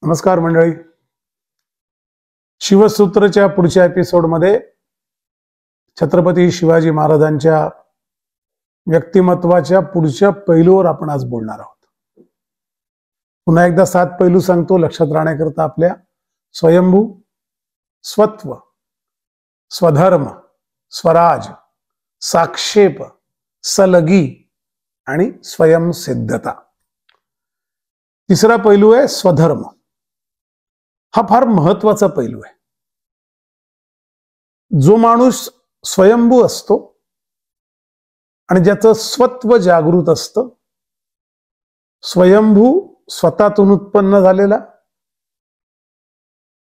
नमस्कार मंडळी. शिवसूत्रच्या पुढच्या एपिसोडमध्ये छत्रपती शिवाजी महाराजांच्या व्यक्तिमत्वाच्या पुढच्या पैलूवर आपण आज बोलणार आहोत. पुन्हा एकदा 7 पैलू सांगतो लक्षात राहण्याकरता आपल्या. स्वयंभू, स्वत्व, स्वधर्म, स्वराज, साक्षेप, सलगी आणि स्वयंसिद्धता. तिसरा पैलू आहे स्वधर्म. हा फार महत्वाचा पैलू आहे. जो माणूस स्वयंभू असतो आणि ज्याचं स्वत्व जागृत असतं, स्वयंभू स्वतःतून उत्पन्न झालेला,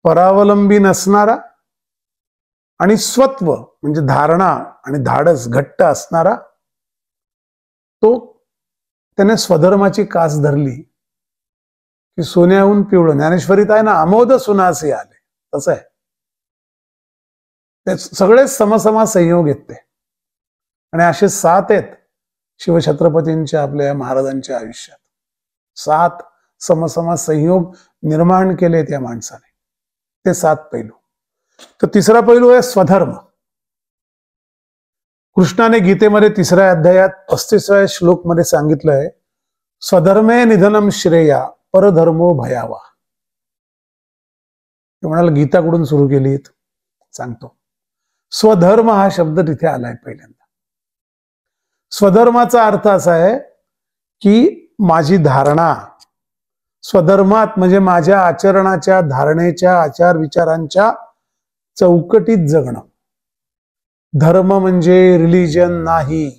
परावलंबी नसणारा आणि स्वत्व म्हणजे धारणा आणि धाडस घट्ट असणारा, तो त्याने स्वधर्माची कास धरली की सोन्याहून पिवळं. ज्ञानेश्वरीत आहे ना, अमोद सुनासी आले, तसं आहे. ते सगळे समसमा संयोग आहेत ते. आणि असे 7 आहेत शिवछत्रपतींच्या आपल्या महाराजांच्या आयुष्यात. 7 समसमा संयोग निर्माण केलेत या माणसाने. ते 7 पैलू. तर तिसरा पैलू आहे स्वधर्म. कृष्णाने गीतेमध्ये 3ऱ्या अध्यायात 35व्या श्लोकमध्ये सांगितलंय, स्वधर्मे निधनम श्रेया परधर्मो भयावा. ते म्हणाला गीताकडून सुरू केली. सांगतो स्वधर्म हा शब्द तिथे आलाय पहिल्यांदा. स्वधर्माचा अर्थ असा आहे की माझी धारणा, स्वधर्मात म्हणजे माझ्या आचरणाच्या, धारणेच्या, आचार विचारांच्या चौकटीत जगणं. धर्म म्हणजे रिलिजन नाही.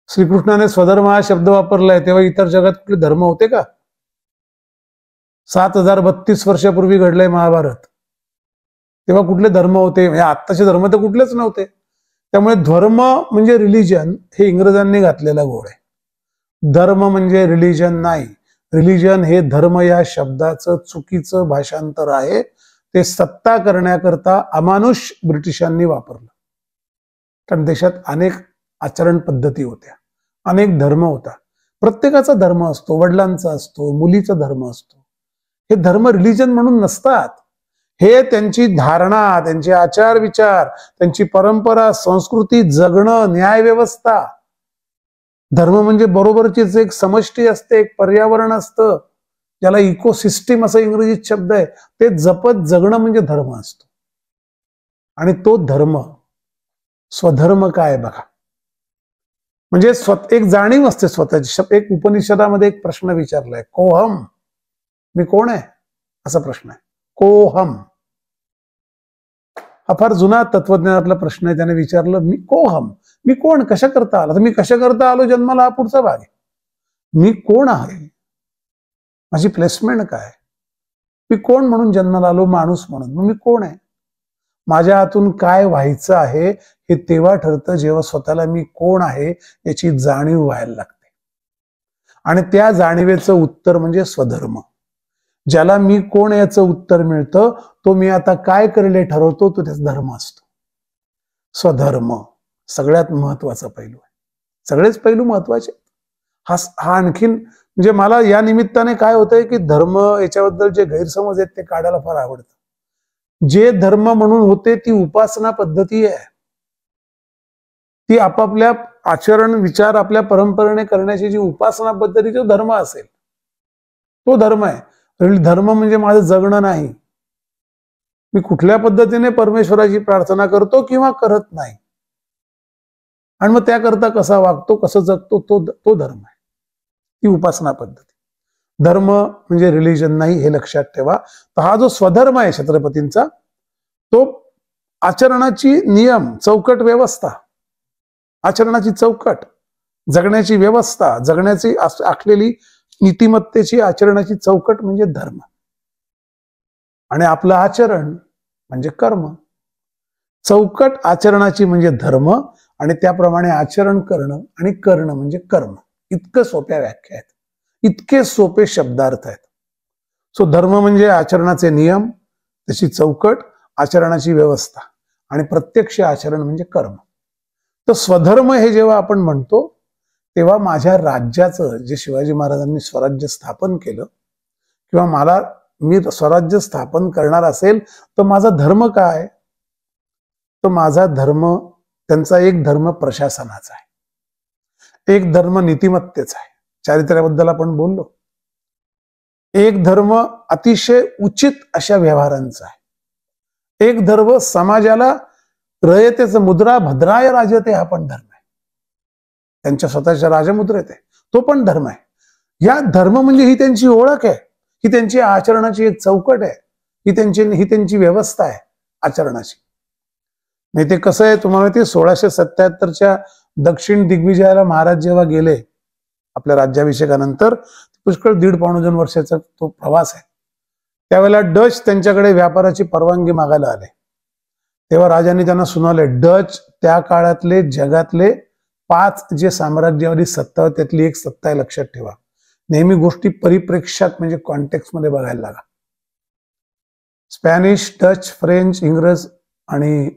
श्रीकृष्णाने स्वधर्म हा शब्द वापरलाय तेव्हा इतर जगात कुठले धर्म होते का? 7032 वर्षापूर्वी घडलंय महाभारत. तेव्हा कुठले धर्म होते? म्हणजे आत्ताचे धर्म तर कुठलेच नव्हते. त्यामुळे धर्म म्हणजे रिलिजन हे इंग्रजांनी घातलेला गोड आहे. धर्म म्हणजे रिलिजन नाही. रिलिजन हे धर्म या शब्दाचं चुकीचं भाषांतर आहे. ते सत्ता करण्याकरता अमानुष ब्रिटिशांनी वापरलं. कारण देशात अनेक आचरण पद्धती होत्या, अनेक धर्म होता. प्रत्येकाचा धर्म असतो, वडिलांचा असतो, मुलीचा धर्म असतो. हे धर्म रिलिजन म्हणून नसतात. हे त्यांची धारणा, त्यांचे आचार विचार, त्यांची परंपरा, संस्कृती, जगणं, न्याय व्यवस्था. धर्म म्हणजे बरोबरचीच एक समष्टी असते, एक पर्यावरण असतं, ज्याला इकोसिस्टीम असं इंग्रजीत शब्द आहे. ते जपत जगणं म्हणजे धर्म असतो. आणि तो धर्म, स्वधर्म काय बघा, म्हणजे एक जाणीव असते स्वतःची. एक उपनिषदामध्ये एक प्रश्न विचारलाय, कोहम, मी कोण आहे, असा प्रश्न आहे. कोहम हा फार जुना तत्वज्ञानातला प्रश्न आहे. त्याने विचारलं, मी कोहम, मी कोण, कशा करता आला? तर मी कशा करता आलो जन्माला हा पुढचा भाग आहे. मी कोण आहे, माझी प्लेसमेंट काय, मी कोण म्हणून जन्माला आलो, माणूस म्हणून. मग मी कोण आहे, माझ्या हातून काय व्हायचं आहे हे तेव्हा ठरतं जेव्हा स्वतःला मी कोण आहे याची जाणीव व्हायला लागते. आणि त्या जाणीवेचं उत्तर म्हणजे स्वधर्म. ज्याला मी कोण याचं उत्तर मिळतं, तो मी आता काय करेल ठरवतो, तो त्याचा धर्म असतो. स्वधर्म सगळ्यात महत्वाचा पैलू आहे. सगळेच पैलू महत्वाचे. हा आणखीन म्हणजे मला या निमित्ताने काय होतंय की धर्म याच्याबद्दल जे गैरसमज आहेत ते काढायला फार आवडतं. जे धर्म म्हणून होते ती उपासना पद्धती आहे. ती आपापल्या आचरण विचार आपल्या परंपरेने करण्याची जी उपासना पद्धती, जो धर्म असेल तो धर्म आहे. धर्म म्हणजे माझं जगणं नाही. मी कुठल्या पद्धतीने परमेश्वराची प्रार्थना करतो किंवा करत नाही, आणि मग त्याकरता कसा वागतो, कसं जगतो, तो धर्म आहे. ती उपासना पद्धती. धर्म म्हणजे रिलिजन नाही, हे लक्षात ठेवा. तर हा जो स्वधर्म आहे छत्रपतींचा, तो आचरणाची नियम, चौकट, व्यवस्था, आचरणाची चौकट, जगण्याची व्यवस्था, जगण्याची आखलेली नीतिमत्तेची आचरणाची चौकट म्हणजे धर्म. आणि आपलं आचरण म्हणजे कर्म. चौकट आचरणाची म्हणजे धर्म, आणि त्याप्रमाणे आचरण करणं आणि करणं म्हणजे कर्म. इतकं सोप्या व्याख्या आहेत, इतके सोपे शब्दार्थ आहेत. सो धर्म म्हणजे आचरणाचे नियम, त्याची चौकट, आचरणाची व्यवस्था, आणि प्रत्यक्ष आचरण म्हणजे कर्म. तर स्वधर्म हे जेव्हा आपण म्हणतो तेव्हा माझ्या राज्याचं, जे शिवाजी महाराजांनी स्वराज्य स्थापन केलं, किंवा मला मी स्वराज्य स्थापन करणार असेल तर माझा धर्म काय? तर माझा धर्म, त्यांचा एक धर्म प्रशासनाचा आहे, एक धर्म नीतिमत्तेचा आहे, चारित्र्याबद्दल आपण बोललो, एक धर्म अतिशय उचित अशा व्यवहारांचा आहे, एक धर्म समाजाला रयतेचं मुद्रा भद्राय राजते हा पण धर्म आहे, त्यांच्या स्वतःच्या राजमुद्रेत आहे, तो पण धर्म आहे. या धर्म म्हणजे ही त्यांची ओळख आहे, ही त्यांची आचरणाची एक चौकट आहे, ही त्यांची व्यवस्था आहे आचरणाची. नाही ते कसं आहे तुम्हाला माहिती, 1677च्या दक्षिण दिग्विजयाला महाराज जेव्हा गेले आपल्या राज्याभिषेकानंतर, पुष्कळ 1.5-2 वर्षाचा तो प्रवास आहे, त्यावेळेला डच त्यांच्याकडे व्यापाराची परवानगी मागायला आले. तेव्हा राजांनी त्यांना सुनावले, डच त्या काळातले जगातले 5 जे साम्राज्यवादी सत्ता होती त्यातली एक सत्ता आहे, लक्षात ठेवा. नेहमी गोष्टी परिप्रेक्षात म्हणजे कॉन्टेक्स्ट मध्ये बघायला लागा. स्पॅनिश, डच, फ्रेंच, इंग्रज आणि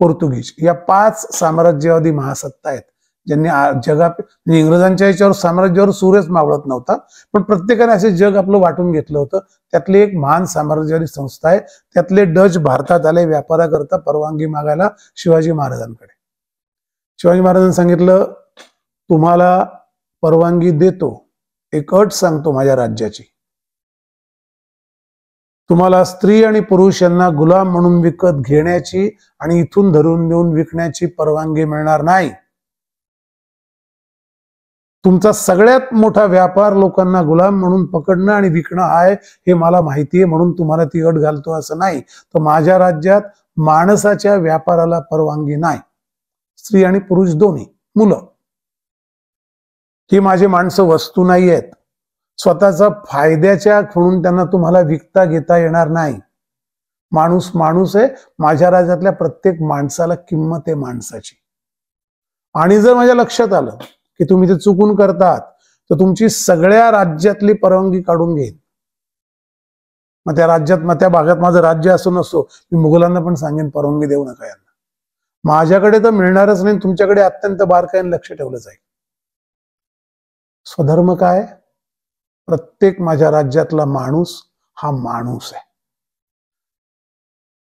पोर्तुगीज या 5 साम्राज्यवादी महासत्ता आहेत ज्यांनी जगात, इंग्रजांच्या याच्यावर साम्राज्यावर सूर्यच मावळत नव्हता, पण प्रत्येकाने असे जग आपलं वाटून घेतलं होतं. त्यातली एक महान साम्राज्यवादी संस्था आहे. त्यातले डच भारतात आले व्यापाराकरता परवानगी मागायला शिवाजी महाराजांकडे. शिवाजी महाराजांनी सांगितलं, तुम्हाला परवानगी देतो, एक अट सांगतो माझ्या राज्याची, तुम्हाला स्त्री आणि पुरुष यांना गुलाम म्हणून विकत घेण्याची आणि इथून धरून देऊन विकण्याची परवानगी मिळणार नाही. तुमचा सगळ्यात मोठा व्यापार लोकांना गुलाम म्हणून पकडणं आणि विकणं आहे, हे मला माहिती आहे, म्हणून तुम्हाला ती अट घालतो असं नाही. तर माझ्या राज्यात माणसाच्या व्यापाराला परवानगी नाही, स्त्री आणि पुरुष दोन्ही, मुलं ही माझी माणसं वस्तू नाही आहेत, स्वतःचा फायद्याच्या म्हणून त्यांना तुम्हाला विकता घेता येणार नाही. माणूस माणूस आहे, माझ्या राज्यातल्या प्रत्येक माणसाला किंमत आहे माणसाची. आणि जर माझ्या लक्षात आलं की तुम्ही ते चुकून करतात तर तुमची सगळ्या राज्यातली परवानगी काढून घेईन. मग त्या राज्यात, मग त्या भागात माझं राज्य असो नसो, मी मुघलांना पण सांगेन परवानगी देऊ नका यांना. माझ्याकडे तर मिळणारच नाही, तुमच्याकडे अत्यंत बारकाईने लक्ष ठेवलं जाईल. स्वधर्म काय? प्रत्येक माझ्या राज्यातला माणूस हा माणूस आहे.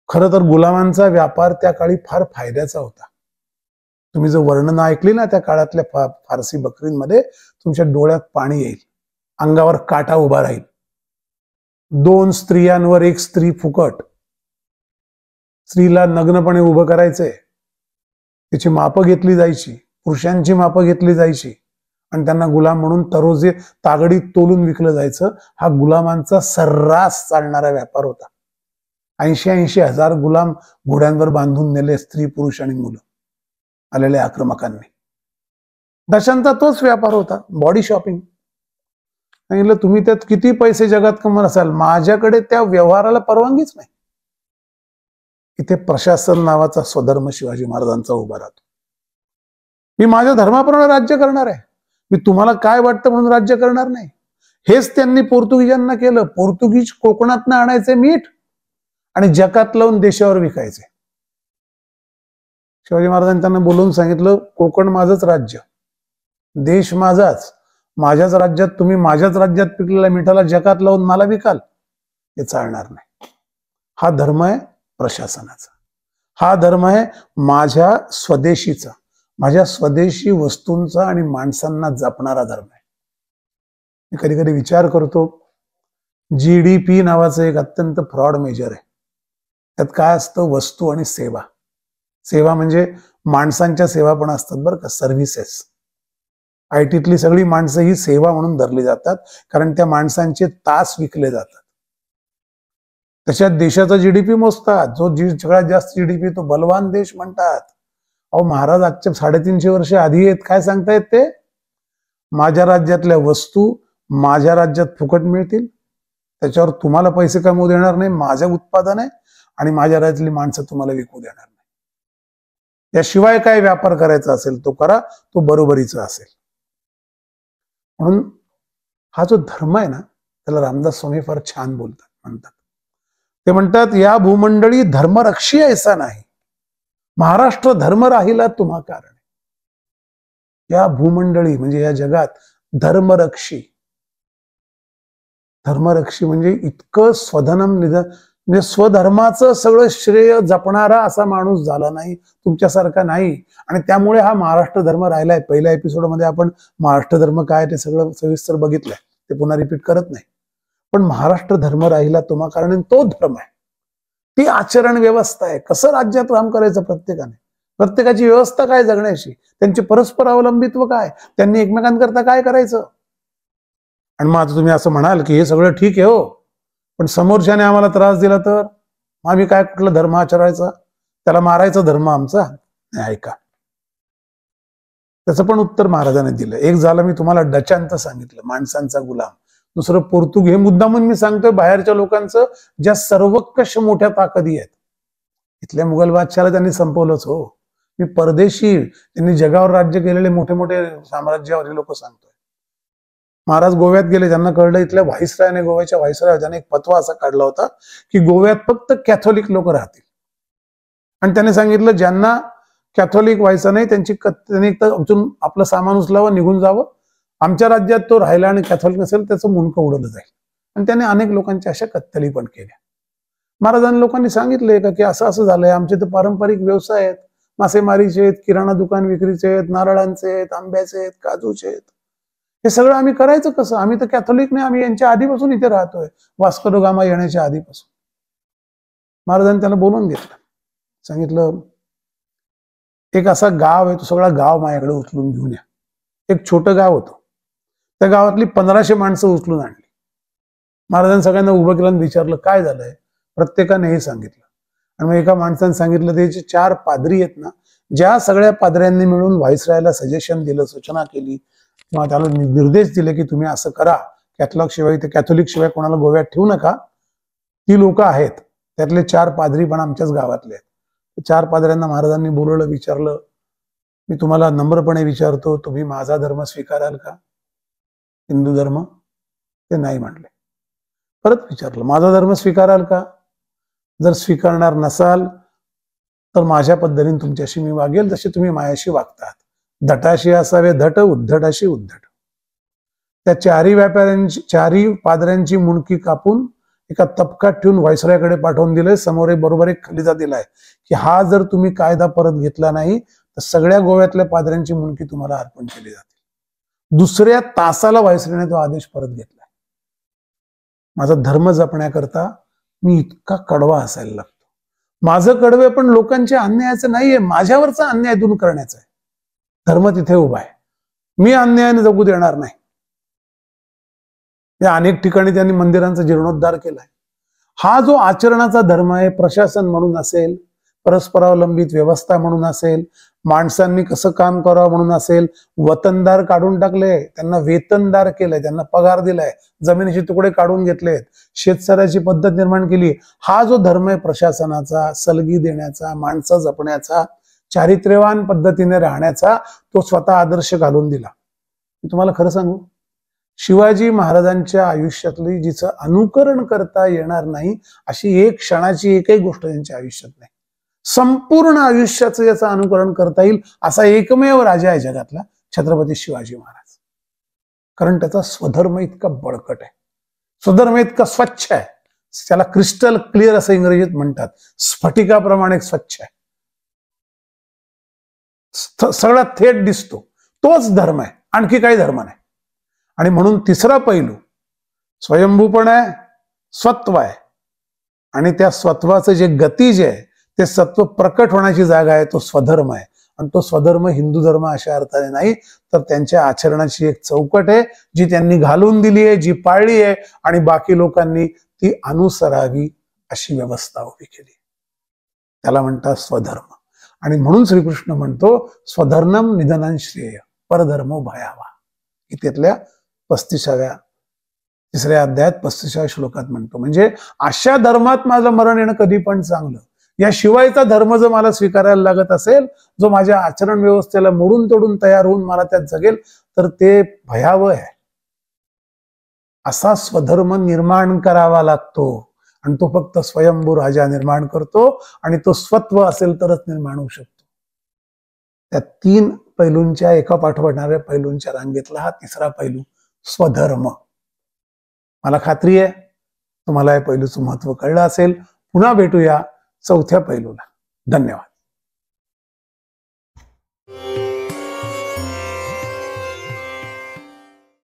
खरं तर गुलामांचा व्यापार त्या काळी फार फायद्याचा होता. तुम्ही जर वर्णन ऐकली ना त्या काळातल्या फारसी बकरींमध्ये, तुमच्या डोळ्यात पाणी येईल, अंगावर काटा उभा राहील. 2 स्त्रियांवर 1 स्त्री फुकट. स्त्रीला नग्नपणे उभं करायचंय, तिची मापं घेतली जायची, पुरुषांची मापं घेतली जायची आणि त्यांना गुलाम म्हणून तरोजे तागडीत तोलून विकलं जायचं. हा गुलामांचा सर्रास चालणारा व्यापार होता. 80-80 हजार गुलाम घोड्यांवर बांधून नेले स्त्री, पुरुष आणि मुलं आलेल्या आक्रमकांनी. दशांचा तोच व्यापार होता, बॉडी शॉपिंग. सांगितलं, तुम्ही त्यात किती पैसे जगात कमवत असाल, माझ्याकडे त्या व्यवहाराला परवानगीच नाही. इथे प्रशासन नावाचा स्वधर्म शिवाजी महाराजांचा उभा राहतो. मी माझ्या धर्माप्रमाणे राज्य करणार आहे, मी तुम्हाला काय वाटतं म्हणून राज्य करणार नाही. हेच त्यांनी पोर्तुगीजांना केलं. पोर्तुगीज कोकणातनं आणायचे मीठ आणि जकात लावून देशावर विकायचे. शिवाजी महाराजांनी त्यांना बोलून सांगितलं, कोकण माझंच राज्य, देश माझाच, माझ्याच राज्यात तुम्ही माझ्याच राज्यात पिकलेल्या मिठाला जकात लावून मला विकाल, हे चालणार नाही. हा धर्म आहे प्रशासनाचा, हा धर्म आहे माझ्या स्वदेशीचा, माझ्या स्वदेशी वस्तूंचा आणि माणसांना जपणारा धर्म आहे. मी कधी कधी विचार करतो, GDP नावाचं एक अत्यंत फ्रॉड मेजर आहे. त्यात काय असतं? वस्तू आणि सेवा. सेवा म्हणजे माणसांच्या सेवा पण असतात बरं का, सर्व्हिसेस. IT सगळी माणसं ही सेवा म्हणून धरली जातात, कारण त्या माणसांचे तास विकले जातात. तशात देशाचा GDP मोजतात, जो सगळ्यात जास्त GDP तो बलवान देश म्हणतात. अहो महाराज आजच्या 350 वर्ष आधी आहेत, काय सांगतायत ते? माझ्या राज्यातल्या वस्तू माझ्या राज्यात फुकट मिळतील, त्याच्यावर तुम्हाला पैसे कमवू देणार नाही, माझं उत्पादन आहे, आणि माझ्या राज्यातली माणसं तुम्हाला विकू देणार नाही. याशिवाय काय व्यापार करायचा असेल तो करा, तो बरोबरीचा असेल. म्हणून हा जो धर्म आहे ना, त्याला रामदास स्वामी फार छान म्हणतात. ते म्हणतात, या भूमंडळी धर्मरक्षी ऐसा नाही, महाराष्ट्र धर्म राहिला तुम्हा कारण. या भूमंडळी म्हणजे या जगात धर्मरक्षी, धर्मरक्षी म्हणजे इतकं स्वधनम निधन, म्हणजे स्वधर्माचं सगळं श्रेय जपणारा असा माणूस झाला नाही तुमच्यासारखा नाही. आणि त्यामुळे हा महाराष्ट्र धर्म राहिलाय. पहिल्या एपिसोडमध्ये आपण महाराष्ट्र धर्म काय ते सगळं सविस्तर बघितलंय, ते पुन्हा रिपीट करत नाही. पण महाराष्ट्र धर्म राहिला तुम्हा कारण तो धर्म आहे, ती आचरण व्यवस्था आहे. कसं राज्यात काम करायचं प्रत्येकाने, प्रत्येकाची व्यवस्था काय जगण्याची, त्यांचे परस्पर अवलंबित्व काय, त्यांनी एकमेकांकरता काय करायचं. आणि मग आता तुम्ही असं म्हणाल की हे सगळं ठीक आहे हो, पण समोरच्याने आम्हाला त्रास दिला तर आम्ही काय कुठला धर्म आचरायचा, त्याला मारायचा धर्म आमचा नाही. ऐका, त्याचं पण उत्तर महाराजांनी दिलं. एक झालं मी तुम्हाला डचांत सांगितलं, माणसांचा गुलाम. दुसरं पोर्तुग. हे मुद्दामून मी सांगतोय बाहेरच्या लोकांचं, ज्या सर्वकष मोठ्या ताकदी आहेत. इथल्या मुघल बादशाला त्यांनी संपवलंच हो. मी परदेशी, त्यांनी जगावर राज्य केलेले मोठे मोठे साम्राज्यावरील लोक सांगतोय. महाराज गोव्यात गेले, ज्यांना कळलं, इथल्या व्हाईसरायाने, गोव्याच्या व्हाईसराय त्याने एक फतवा असा काढला होता की गोव्यात फक्त कॅथोलिक लोक राहतील. आणि त्याने सांगितलं ज्यांना कॅथोलिक व्हायचं नाही त्यांनी अजून आपलं सामान उचलावं, निघून जावं. आमच्या राज्यात तो राहिला आणि कॅथोलिक नसेल त्याचं मुंडकं उडवलं जाईल. आणि त्याने अनेक लोकांच्या अशा कत्तली पण केल्या. महाराजांनी लोकांनी सांगितलंय का की असं असं झालंय, आमचे तर पारंपरिक व्यवसाय आहेत, मासेमारीचे आहेत, किराणा दुकान विक्रीचे आहेत, नारळांचे आहेत, आंब्याचे आहेत, काजूचे आहेत. हे सगळं आम्ही करायचं कसं? आम्ही तर कॅथोलिक नाही, आम्ही यांच्या आधीपासून इथे राहतोय, वास्को द गामा येण्याच्या आधीपासून. महाराजांनी त्याला बोलवून घेतलं, सांगितलं एक असा गाव आहे, तो सगळा गाव माझ्याकडे उचलून घेऊन या. एक छोटं गाव होतं, त्या गावातली 1500 माणसं उचलून आणली. महाराजांनी सगळ्यांना उभं केलं आणि विचारलं काय झालंय. प्रत्येकाने हे सांगितलं. आणि मग एका माणसाने सांगितलं ते जे 4 पादरी आहेत ना, ज्या सगळ्या पादऱ्यांनी मिळून व्हाईसरायला सजेशन दिलं, सूचना केली किंवा त्याला निर्देश दिले की तुम्ही असं करा, कॅथोलिक शिवाय कोणाला गोव्यात ठेवू नका, ती लोक आहेत. त्यातले 4 पादरी पण आमच्याच गावातले आहेत. 4 पादऱ्यांना महाराजांनी बोलवलं, विचारलं मी तुम्हाला नम्रपणे विचारतो, तुम्ही माझा धर्म स्वीकाराल का, हिंदू धर्म? ते नाही म्हणले. परत विचारलं माझा धर्म स्वीकाराल का? जर स्वीकारणार नसाल तर माझ्या पद्धतीने तुमच्याशी मी वागेल जसे तुम्ही माझ्याशी वागतात. धटाशी असावे धट, उद्धटाशी उद्धट. त्या 4ही पादऱ्यांची मुंडकी कापून एका तपकात ठेवून व्हाईसरायकडे पाठवून दिले. समोर बरोबर एक खलिता दिलाय की हा जर तुम्ही कायदा परत घेतला नाही तर सगळ्या गोव्यातल्या पादऱ्यांची मुंडकी तुम्हाला अर्पण केली जाते. दुसऱ्या तासाला व्हाईसरायने तो आदेश परत घेतला. माझा धर्म जपण्याकरता मी इतका कडवा असायला लागतो. माझं कडवे पण लोकांच्या अन्यायाचं नाहीये, माझ्यावरचा अन्याय दूर करण्याचा आहे. धर्म तिथे उभा आहे, मी अन्यायाने जगू देणार नाही. अनेक ठिकाणी त्यांनी मंदिरांचा जीर्णोद्धार केलाय. हा जो आचरणाचा धर्म आहे, प्रशासन म्हणून असेल, परस्परावलंबित व्यवस्था म्हणून असेल, माणसांनी कसं काम करावं म्हणून असेल, वतनदार काढून टाकले, त्यांना वेतनदार केलंय, त्यांना पगार दिलाय, जमिनीचे तुकडे काढून घेतलेत, शेतसऱ्याची पद्धत निर्माण केली. हा जो धर्म आहे प्रशासनाचा, सलगी देण्याचा, माणसं जपण्याचा, चारित्र्यवान पद्धतीने राहण्याचा, तो स्वतः आदर्श घालून दिला. मी तुम्हाला खरं सांगू, शिवाजी महाराजांच्या आयुष्यातली जिचं अनुकरण करता येणार नाही अशी एक क्षणाची एकही गोष्ट त्यांच्या आयुष्यात नाही. संपूर्ण आयुष्याचं याचं अनुकरण करता येईल असा एकमेव राजा आहे जगातला, छत्रपती शिवाजी महाराज. कारण त्याचा स्वधर्म इतका बळकट आहे, स्वधर्म इतका स्वच्छ आहे, त्याला क्रिस्टल क्लिअर असं इंग्रजीत म्हणतात, स्फटिकाप्रमाणे स्वच्छ आहे, सगळा थेट दिसतो. तोच धर्म आहे, आणखी काही धर्म नाही. आणि म्हणून तिसरा पैलू स्वयंभूपण आहे, स्वत्व आहे. आणि त्या स्वत्वाचं जे गतिज आहे, ते सत्व प्रकट होण्याची जागा आहे, तो स्वधर्म आहे. आणि तो स्वधर्म हिंदू धर्म अशा अर्थाने नाही, तर त्यांच्या आचरणाची एक चौकट आहे जी त्यांनी घालून दिली आहे, जी पाळली आहे, आणि बाकी लोकांनी ती अनुसरावी अशी व्यवस्था उभी केली. त्याला म्हणतात स्वधर्म. आणि म्हणून श्रीकृष्ण म्हणतो स्वधर्मम निधनं श्रेय परधर्मो भयावा. गीतेतल्या 3ऱ्या अध्यायात 35व्या श्लोकात म्हणतो. म्हणजे अशा धर्मात माझं मरण येणं कधी पण चांगलं. याशिवायचा धर्म जर मला स्वीकारायला लागत असेल, जो माझ्या आचरण व्यवस्थेला मोडून तोडून तयार होऊन मला त्यात जगेल, तर ते भयावह आहे. असा स्वधर्म निर्माण करावा लागतो. आणि तो फक्त स्वयंभू राजा निर्माण करतो. आणि तो स्वत्व असेल तरच निर्माण होऊ शकतो. त्या 3 पैलूंच्या एका पाठोपाठ पैलूंच्या रांगेतला हा 3रा पैलू स्वधर्म. मला खात्री आहे तुम्हाला या पैलूचं महत्व कळलं असेल. पुन्हा भेटूया चौथ्या पैलूला. धन्यवाद.